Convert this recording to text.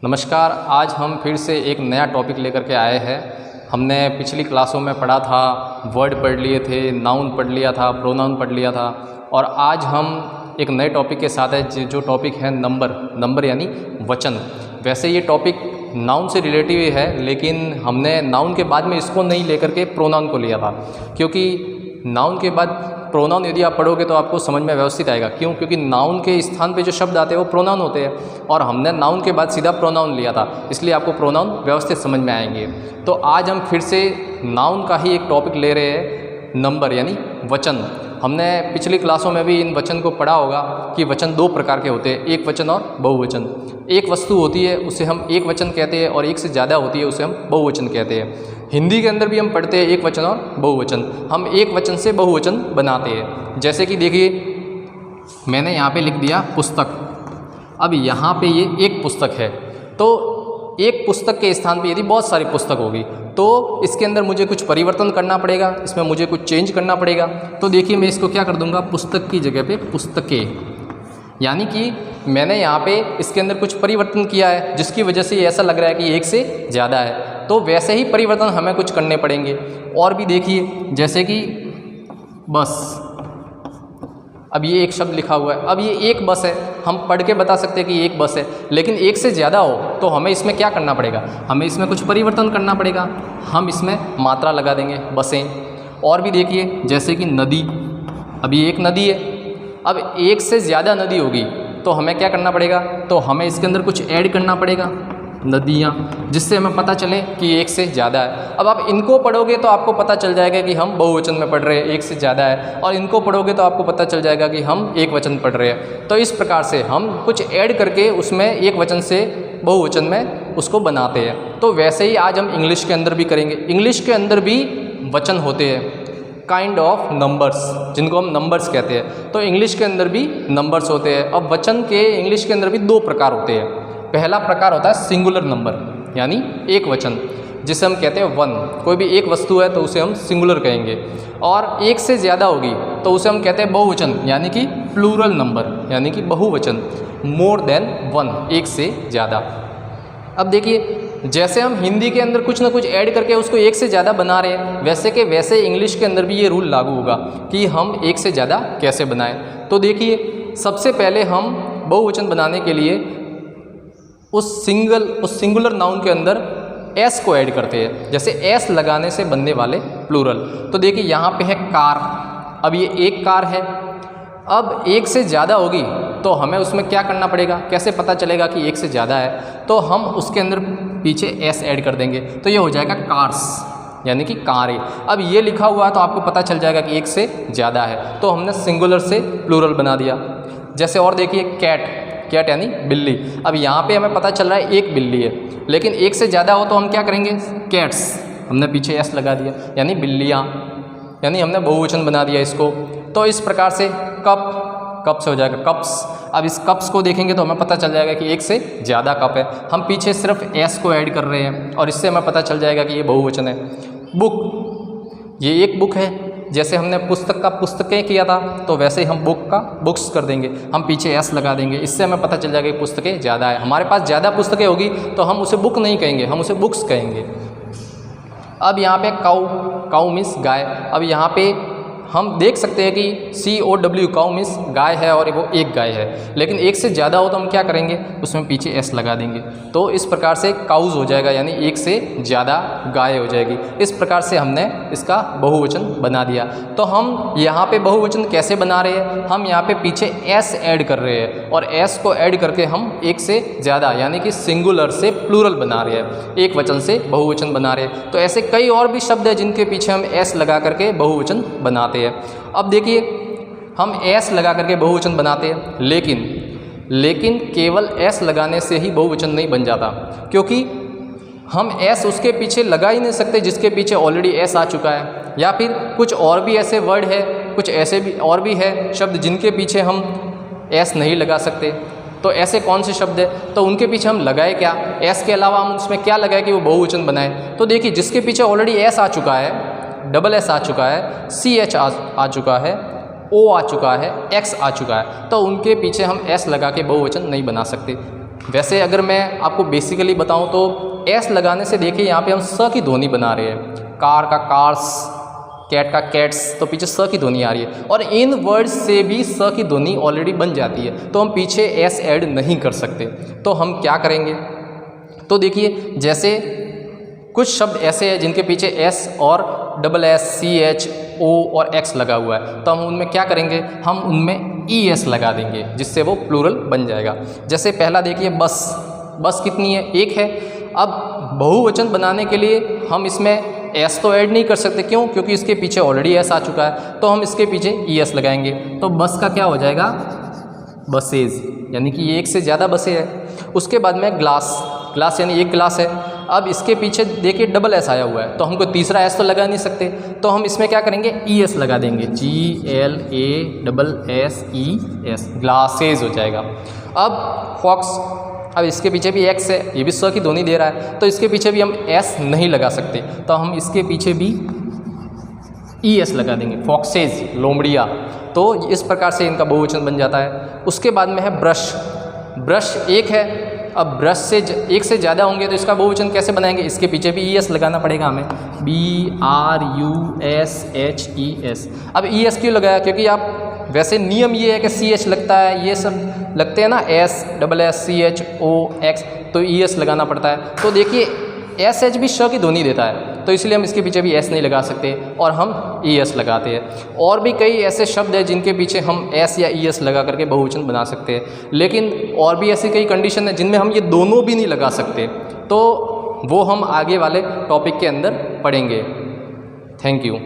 नमस्कार। आज हम फिर से एक नया टॉपिक लेकर के आए हैं। हमने पिछली क्लासों में पढ़ा था, वर्ड पढ़ लिए थे, नाउन पढ़ लिया था, प्रोनाउन पढ़ लिया था और आज हम एक नए टॉपिक के साथ है जो टॉपिक है नंबर यानी वचन। वैसे ये टॉपिक नाउन से रिलेटिव है, लेकिन हमने नाउन के बाद में इसको नहीं लेकर के प्रोनाउन को लिया था, क्योंकि नाउन के बाद प्रोनाउन यदि आप पढ़ोगे तो आपको समझ में व्यवस्थित आएगा। क्यों? क्योंकि नाउन के स्थान पे जो शब्द आते हैं वो प्रोनाउन होते हैं और हमने नाउन के बाद सीधा प्रोनाउन लिया था, इसलिए आपको प्रोनाउन व्यवस्थित समझ में आएंगे। तो आज हम फिर से नाउन का ही एक टॉपिक ले रहे हैं, नंबर यानी वचन। हमने पिछली क्लासों में भी इन वचन को पढ़ा होगा कि वचन दो प्रकार के होते हैं, एक वचन और बहुवचन। एक वस्तु होती है उसे हम एक वचन कहते हैं और एक से ज़्यादा होती है उसे हम बहुवचन कहते हैं। हिंदी के अंदर भी हम पढ़ते हैं एक वचन और बहुवचन। हम एक वचन से बहुवचन बनाते हैं। जैसे कि देखिए, मैंने यहाँ पे लिख दिया पुस्तक। अब यहाँ पे ये एक पुस्तक है, तो एक पुस्तक के स्थान पे यदि बहुत सारी पुस्तक होगी तो इसके अंदर मुझे कुछ परिवर्तन करना पड़ेगा, इसमें मुझे कुछ चेंज करना पड़ेगा। तो देखिए, मैं इसको क्या कर दूंगा, पुस्तक की जगह पे पुस्तकें, यानी कि मैंने यहाँ पे इसके अंदर कुछ परिवर्तन किया है जिसकी वजह से ऐसा लग रहा है कि एक से ज़्यादा है। तो वैसे ही परिवर्तन हमें कुछ करने पड़ेंगे। और भी देखिए, जैसे कि बस, अब ये एक शब्द लिखा हुआ है, अब ये एक बस है, हम पढ़ के बता सकते हैं कि ये एक बस है, लेकिन एक से ज़्यादा हो तो हमें इसमें क्या करना पड़ेगा, हमें इसमें कुछ परिवर्तन करना पड़ेगा। हम इसमें मात्रा लगा देंगे, बसें। और भी देखिए, जैसे कि नदी, अब ये एक नदी है, अब एक से ज़्यादा नदी होगी तो हमें क्या करना पड़ेगा, तो हमें इसके अंदर कुछ ऐड करना पड़ेगा, नदियाँ, जिससे हमें पता चले कि एक से ज़्यादा है। अब आप इनको पढ़ोगे तो आपको पता चल जाएगा कि हम बहुवचन में पढ़ रहे हैं, एक से ज़्यादा है, और इनको पढ़ोगे तो आपको पता चल जाएगा कि हम एक वचन पढ़ रहे हैं। तो इस प्रकार से हम कुछ ऐड करके उसमें एक वचन से बहुवचन में उसको बनाते हैं। तो वैसे ही आज हम इंग्लिश के अंदर भी करेंगे। इंग्लिश के अंदर भी वचन होते हैं, काइंड ऑफ नंबर्स, जिनको हम नंबर्स कहते हैं। तो इंग्लिश के अंदर भी नंबर्स होते हैं। अब वचन के इंग्लिश के अंदर भी दो प्रकार होते हैं। पहला प्रकार होता है सिंगुलर नंबर, यानी एक वचन, जिसे हम कहते हैं वन। कोई भी एक वस्तु है तो उसे हम सिंगुलर कहेंगे। और एक से ज़्यादा होगी तो उसे हम कहते हैं बहुवचन, यानी कि प्लूरल नंबर, यानी कि बहुवचन, मोर देन वन, एक से ज़्यादा। अब देखिए, जैसे हम हिंदी के अंदर कुछ ना कुछ ऐड करके उसको एक से ज़्यादा बना रहे हैं, वैसे के वैसे इंग्लिश के अंदर भी ये रूल लागू होगा कि हम एक से ज़्यादा कैसे बनाएं। तो देखिए, सबसे पहले हम बहुवचन बनाने के लिए उस सिंगुलर नाउन के अंदर एस को ऐड करते हैं। जैसे एस लगाने से बनने वाले प्लूरल। तो देखिए, यहाँ पे है कार। अब ये एक कार है, अब एक से ज़्यादा होगी तो हमें उसमें क्या करना पड़ेगा, कैसे पता चलेगा कि एक से ज़्यादा है, तो हम उसके अंदर पीछे एस ऐड कर देंगे, तो ये हो जाएगा कार्स, यानी कि कारें। अब ये लिखा हुआ है तो आपको पता चल जाएगा कि एक से ज़्यादा है, तो हमने सिंगुलर से प्लूरल बना दिया। जैसे और देखिए, कैट यानी बिल्ली। अब यहाँ पे हमें पता चल रहा है एक बिल्ली है, लेकिन एक से ज़्यादा हो तो हम क्या करेंगे, कैट्स, हमने पीछे एस लगा दिया, यानी बिल्लियाँ, यानी हमने बहुवचन बना दिया इसको। तो इस प्रकार से कप से हो जाएगा कप्स। अब इस कप्स को देखेंगे तो हमें पता चल जाएगा कि एक से ज़्यादा कप है। हम पीछे सिर्फ एस को ऐड कर रहे हैं और इससे हमें पता चल जाएगा कि ये बहुवचन है। बुक, ये एक बुक है। जैसे हमने पुस्तक का पुस्तकें किया था तो वैसे ही हम बुक का बुक्स कर देंगे, हम पीछे एस लगा देंगे, इससे हमें पता चल जाएगा कि पुस्तकें ज़्यादा है। हमारे पास ज़्यादा पुस्तकें होगी तो हम उसे बुक नहीं कहेंगे, हम उसे बुक्स कहेंगे। अब यहाँ पे काऊ मीन्स गाय। अब यहाँ पे हम देख सकते हैं कि COW काऊ मीन्स गाय है और वो एक गाय है, लेकिन एक से ज़्यादा हो तो हम क्या करेंगे, उसमें पीछे एस लगा देंगे। तो इस प्रकार से काउज हो जाएगा, यानी एक से ज़्यादा गाय हो जाएगी। इस प्रकार से हमने इसका बहुवचन बना दिया। तो हम यहाँ पे बहुवचन कैसे बना रहे हैं, हम यहाँ पे पीछे एस ऐड कर रहे हैं और एस को ऐड करके हम एक से ज़्यादा, यानी कि सिंगुलर से प्लूरल बना रहे हैं, एक वचन से बहुवचन बना रहे हैं। तो ऐसे कई और भी शब्द हैं जिनके पीछे हम एस लगा करके बहुवचन बनाते हैं। अब देखिए, हम एस लगा करके बहुवचन बनाते हैं, लेकिन केवल एस लगाने से ही बहुवचन नहीं बन जाता, क्योंकि हम एस उसके पीछे लगा ही नहीं सकते जिसके पीछे ऑलरेडी एस आ चुका है, या फिर कुछ और भी ऐसे वर्ड है, कुछ ऐसे भी और भी है शब्द जिनके पीछे हम एस नहीं लगा सकते। तो ऐसे कौन से शब्द है, तो उनके पीछे हम लगाए क्या, एस के अलावा हम उसमें क्या लगाए कि वो बहुवचन बनाए। तो देखिए, जिसके पीछे ऑलरेडी एस आ चुका है, डबल एस आ चुका है, CH आ चुका है, O आ चुका है, X आ चुका है, तो उनके पीछे हम S लगा के बहुवचन नहीं बना सकते। वैसे अगर मैं आपको बेसिकली बताऊं तो एस लगाने से देखिए यहाँ पे हम स की ध्वनि बना रहे हैं। कार का कार्स, कैट का कैट्स, तो पीछे स की ध्वनि आ रही है और इन वर्ड से भी स की ध्वनि ऑलरेडी बन जाती है, तो हम पीछे एस ऐड नहीं कर सकते। तो हम क्या करेंगे, तो देखिए जैसे कुछ शब्द ऐसे हैं जिनके पीछे एस और डबल एस, सी एच, ओ और एक्स लगा हुआ है, तो हम उनमें क्या करेंगे, हम उनमें ई एस लगा देंगे जिससे वो प्लूरल बन जाएगा। जैसे पहला देखिए बस, बस कितनी है, एक है। अब बहुवचन बनाने के लिए हम इसमें एस तो ऐड नहीं कर सकते, क्यों, क्योंकि इसके पीछे ऑलरेडी एस आ चुका है, तो हम इसके पीछे ई एस लगाएंगे। तो बस का क्या हो जाएगा, बसेज, यानी कि ये एक से ज़्यादा बसें हैं। उसके बाद में ग्लास, ग्लास यानी एक ग्लास है। अब इसके पीछे देखिए डबल एस आया हुआ है, तो हमको तीसरा एस तो लगा नहीं सकते, तो हम इसमें क्या करेंगे, ई एस लगा देंगे, GLASSES, ग्लासेज हो जाएगा। अब फॉक्स, अब इसके पीछे भी एक्स है, ये भी स की ध्वनि दे रहा है, तो इसके पीछे भी हम एस नहीं लगा सकते, तो हम इसके पीछे भी ई एस लगा देंगे, फॉक्सेज, लोमड़िया। तो इस प्रकार से इनका बहुवचन बन जाता है। उसके बाद में है ब्रश, ब्रश एक है। अब ब्रश से एक से ज़्यादा होंगे तो इसका बहुवचन कैसे बनाएंगे, इसके पीछे भी ई एस लगाना पड़ेगा हमें, BRUSHES। अब ई एस क्यों लगाया, क्योंकि आप वैसे नियम ये है कि CH लगता है, ये सब लगते हैं ना, SSSCHOX, तो ई एस लगाना पड़ता है। तो देखिए SH भी श की ध्वनि देता है, तो इसलिए हम इसके पीछे भी एस नहीं लगा सकते और हम ई एस लगाते हैं। और भी कई ऐसे शब्द हैं जिनके पीछे हम एस या ई एस लगा करके बहुवचन बना सकते हैं, लेकिन और भी ऐसी कई कंडीशन है जिनमें हम ये दोनों भी नहीं लगा सकते, तो वो हम आगे वाले टॉपिक के अंदर पढ़ेंगे। Thank you.